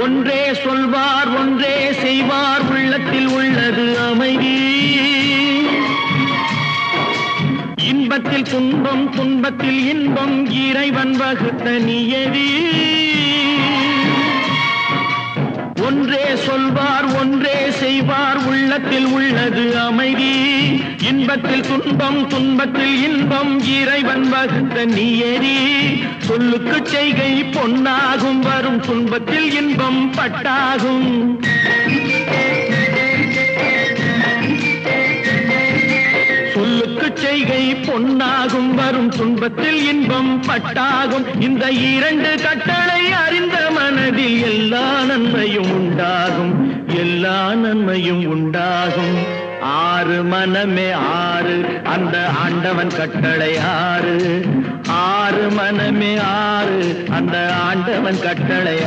ஒன்றே சொல்வார் ஒன்றே செய்வார் உள்ளத்தில் உள்ளது அமைதி. இன்பத்தில் துன்பம் துன்பத்தில் இன்பம் இறைவன் வகுத்த நியதி. ஒன்றே சொல்வார் ஒன்றே செய்வார் உள்ளத்தில் உள்ளது அமைதி. இன்பத்தில் துன்பம் துன்பத்தில் இன்பம் இறைவன் வகுத்த நியதி. சொல்லுக்கு செய்கை பொன்னாகும் வரும் துன்பத்தில் இன்பம் பட்டாகும். சொல்லுக்கு செய்கை பொன்னாகும் வரும் துன்பத்தில் இன்பம் பட்டாகும். இந்த இரண்டு கட்டளை அறிந்த மனதில் எல்லா நன்மையும் உண்டாகும், எல்லா நன்மையும் உண்டாகும். ஆறு மனமே ஆறு, அந்த ஆண்டவன் கட்டளை ஆறு. ஆறு மனமே ஆறு, அந்த ஆண்டவன் கட்டளை